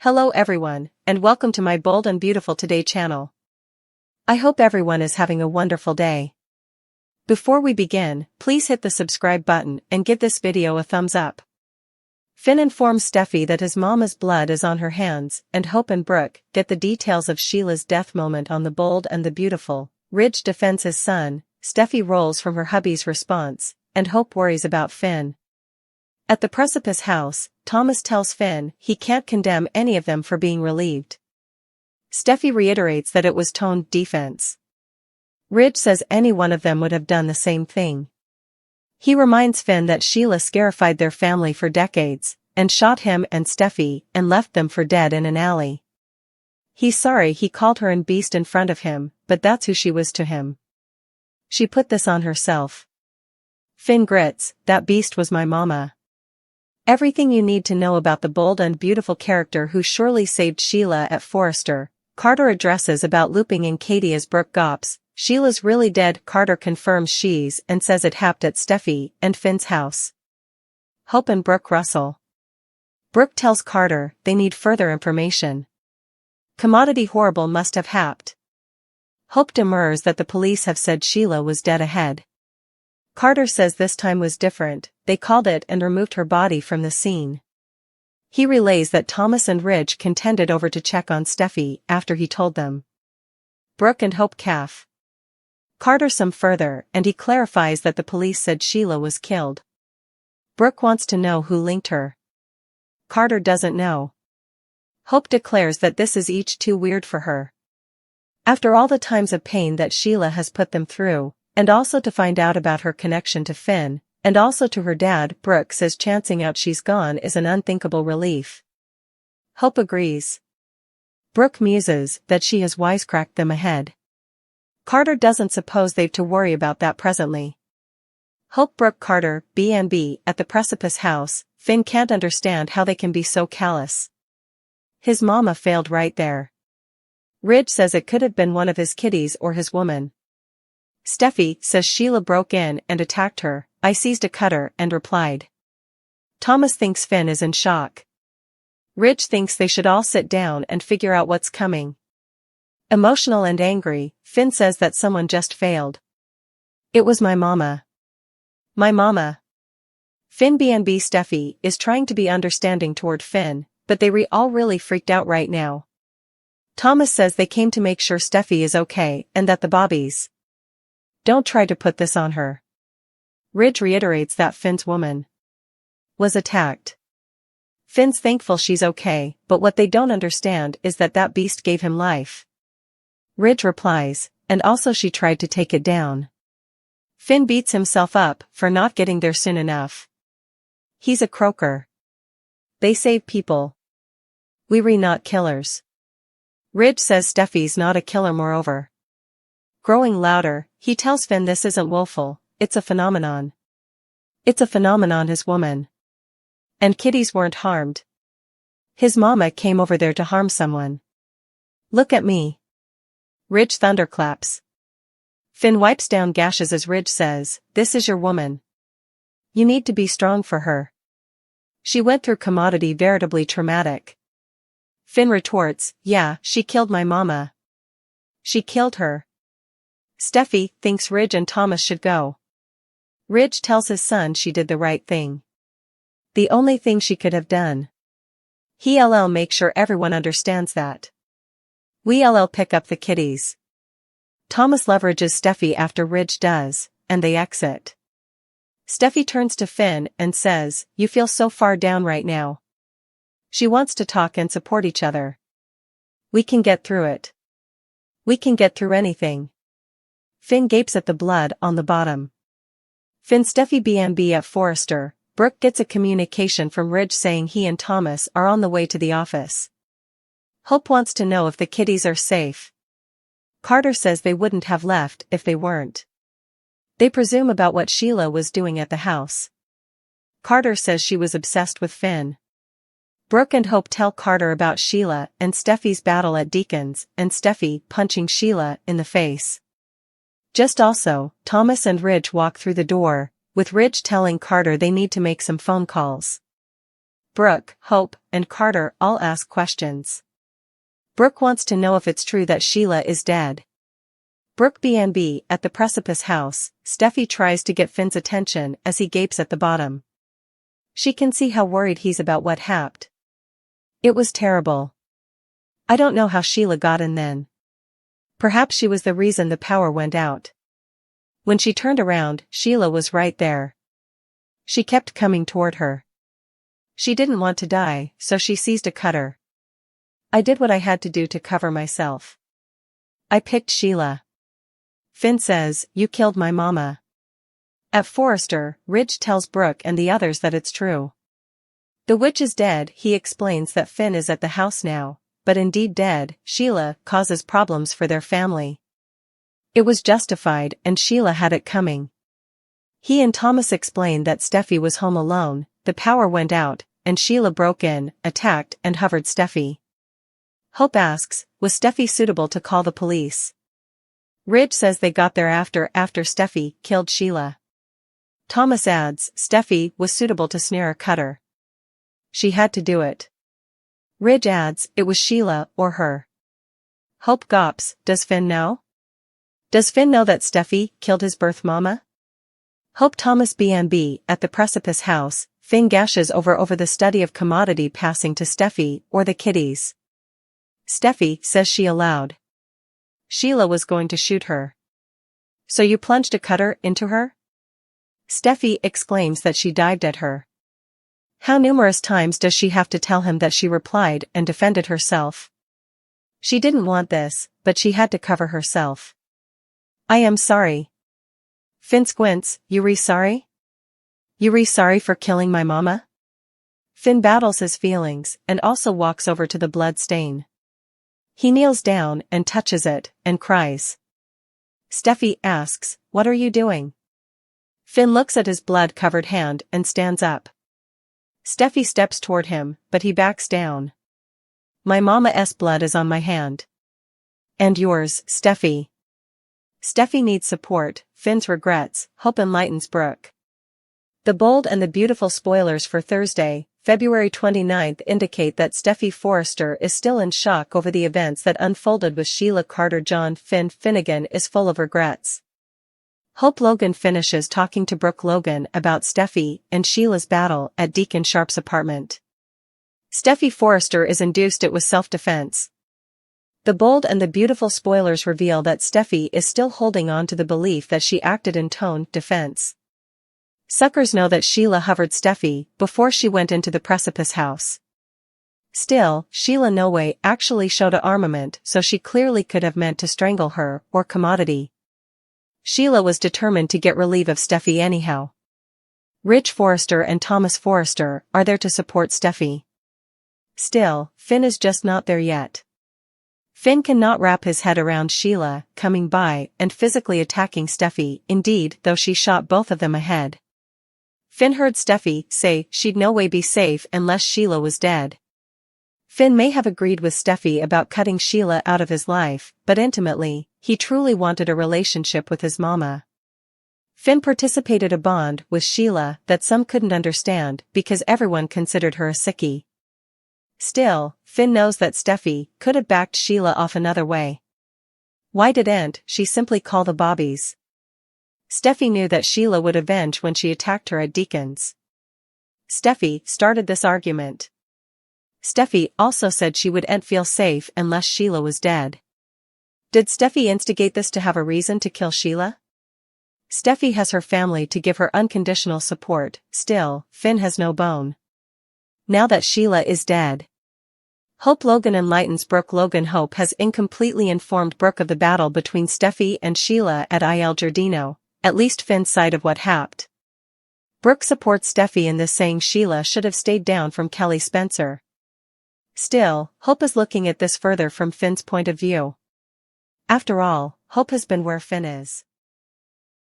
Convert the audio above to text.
Hello everyone, and welcome to my Bold and Beautiful Today channel. I hope everyone is having a wonderful day. Before we begin, please hit the subscribe button and give this video a thumbs up. Finn informs Steffy that his mama's blood is on her hands, and Hope and Brooke get the details of Sheila's death moment on the Bold and the Beautiful. Ridge defends his son, Steffy rolls from her hubby's response, and Hope worries about Finn. At the Precipice house, Thomas tells Finn he can't condemn any of them for being relieved. Steffy reiterates that it was toned defense. Ridge says any one of them would have done the same thing. He reminds Finn that Sheila scarified their family for decades, and shot him and Steffy and left them for dead in an alley. He's sorry he called her an beast in front of him, but that's who she was to him. She put this on herself. Finn grits, that beast was my mama. Everything you need to know about the bold and beautiful character who surely saved Sheila at Forrester. Carter addresses about looping in Katie as Brooke gops. Sheila's really dead. Carter confirms she's and says it happened at Steffy and Finn's house. Hope and Brooke wrestle. Brooke tells Carter they need further information. Commodity horrible must have happened. Hope demurs that the police have said Sheila was dead ahead. Carter says this time was different, they called it and removed her body from the scene. He relays that Thomas and Ridge contended over to check on Steffy after he told them. Brooke and Hope calf. Carter some further and he clarifies that the police said Sheila was killed. Brooke wants to know who linked her. Carter doesn't know. Hope declares that this is each too weird for her. After all the times of pain that Sheila has put them through, and also to find out about her connection to Finn, and also to her dad, Brooke says chancing out she's gone is an unthinkable relief. Hope agrees. Brooke muses that she has wisecracked them ahead. Carter doesn't suppose they've to worry about that presently. Hope Brooke Carter, B&B, at the Precipice house. Finn can't understand how they can be so callous. His mama failed right there. Ridge says it could have been one of his kiddies or his woman. Steffy says Sheila broke in and attacked her. I seized a cutter and replied. Thomas thinks Finn is in shock. Ridge thinks they should all sit down and figure out what's coming. Emotional and angry, Finn says that someone just failed. It was my mama. My mama. Finn B&B Steffy is trying to be understanding toward Finn, but they all really freaked out right now. Thomas says they came to make sure Steffy is okay and that the Bobbies don't try to put this on her. Ridge reiterates that Finn's woman was attacked. Finn's thankful she's okay, but what they don't understand is that that beast gave him life. Ridge replies, and also she tried to take it down. Finn beats himself up for not getting there soon enough. He's a croaker. They save people. We're not killers. Ridge says Steffy's not a killer moreover. Growing louder, he tells Finn this isn't willful, it's a phenomenon. It's a phenomenon his woman. And kiddies weren't harmed. His mama came over there to harm someone. Look at me. Ridge thunderclaps. Finn wipes down gashes as Ridge says, this is your woman. You need to be strong for her. She went through commodity veritably traumatic. Finn retorts, yeah, she killed my mama. She killed her. Steffy thinks Ridge and Thomas should go. Ridge tells his son she did the right thing. The only thing she could have done. He'll make sure everyone understands that. We'll pick up the kiddies. Thomas leverages Steffy after Ridge does, and they exit. Steffy turns to Finn and says, you feel so far down right now. She wants to talk and support each other. We can get through it. We can get through anything. Finn gapes at the blood on the bottom. Finn Steffy B&B at Forrester. Brooke gets a communication from Ridge saying he and Thomas are on the way to the office. Hope wants to know if the kiddies are safe. Carter says they wouldn't have left if they weren't. They presume about what Sheila was doing at the house. Carter says she was obsessed with Finn. Brooke and Hope tell Carter about Sheila and Steffy's battle at Deacon's and Steffy punching Sheila in the face. Just also, Thomas and Ridge walk through the door, with Ridge telling Carter they need to make some phone calls. Brooke, Hope, and Carter all ask questions. Brooke wants to know if it's true that Sheila is dead. Brooke B&B at the precipice house, Steffy tries to get Finn's attention as he gapes at the bottom. She can see how worried he's about what happened. It was terrible. I don't know how Sheila got in then. Perhaps she was the reason the power went out. When she turned around, Sheila was right there. She kept coming toward her. She didn't want to die, so she seized a cutter. I did what I had to do to cover myself. I picked Sheila. Finn says, "You killed my mama." At Forrester, Ridge tells Brooke and the others that it's true. The witch is dead. He explains that Finn is at the house now, but indeed dead. Sheila causes problems for their family. It was justified and Sheila had it coming. He and Thomas explained that Steffy was home alone, the power went out, and Sheila broke in, attacked and hovered Steffy. Hope asks, was Steffy suitable to call the police? Ridge says they got there after Steffy killed Sheila. Thomas adds, Steffy was suitable to snare a cutter. She had to do it. Ridge adds, it was Sheila or her. Hope gops, does Finn know? Does Finn know that Steffy killed his birth mama? Hope Thomas B&B at the precipice house, Finn gashes over the study of commodity passing to Steffy or the kiddies. Steffy says she allowed. Sheila was going to shoot her. So you plunged a cutter into her? Steffy exclaims that she dived at her. How numerous times does she have to tell him that she replied and defended herself? She didn't want this, but she had to cover herself. I am sorry. Finn squints, you re sorry? You re sorry for killing my mama? Finn battles his feelings and also walks over to the blood stain. He kneels down and touches it, and cries. Steffy asks, what are you doing? Finn looks at his blood-covered hand and stands up. Steffy steps toward him, but he backs down. My mama's blood is on my hand. And yours, Steffy. Steffy needs support, Finn's regrets, Hope enlightens Brooke. The bold and the beautiful spoilers for Thursday, February 29th indicate that Steffy Forrester is still in shock over the events that unfolded with Sheila Carter. John Finn Finnegan is full of regrets. Hope Logan finishes talking to Brooke Logan about Steffy and Sheila's battle at Deacon Sharp's apartment. Steffy Forrester is induced it was self-defense. The bold and the beautiful spoilers reveal that Steffy is still holding on to the belief that she acted in tone defense. Suckers know that Sheila hovered Steffy before she went into the precipice house. Still, Sheila no way actually showed a armament, so she clearly could have meant to strangle her or commodity. Sheila was determined to get relief of Steffy anyhow. Ridge Forrester and Thomas Forrester are there to support Steffy. Still, Finn is just not there yet. Finn cannot wrap his head around Sheila coming by and physically attacking Steffy, indeed, though she shot both of them ahead. Finn heard Steffy say she'd no way be safe unless Sheila was dead. Finn may have agreed with Steffy about cutting Sheila out of his life, but intimately, he truly wanted a relationship with his mama. Finn participated a bond with Sheila that some couldn't understand because everyone considered her a sickie. Still, Finn knows that Steffy could have backed Sheila off another way. Why didn't she simply call the Bobbies? Steffy knew that Sheila would avenge when she attacked her at Deacon's. Steffy started this argument. Steffy also said she wouldn't feel safe unless Sheila was dead. Did Steffy instigate this to have a reason to kill Sheila? Steffy has her family to give her unconditional support, still, Finn has no bone. Now that Sheila is dead. Hope Logan enlightens Brooke Logan. Hope has incompletely informed Brooke of the battle between Steffy and Sheila at Il Giardino, at least Finn's side of what happened. Brooke supports Steffy in this, saying Sheila should have stayed down from Kelly Spencer. Still, Hope is looking at this further from Finn's point of view. After all, Hope has been where Finn is.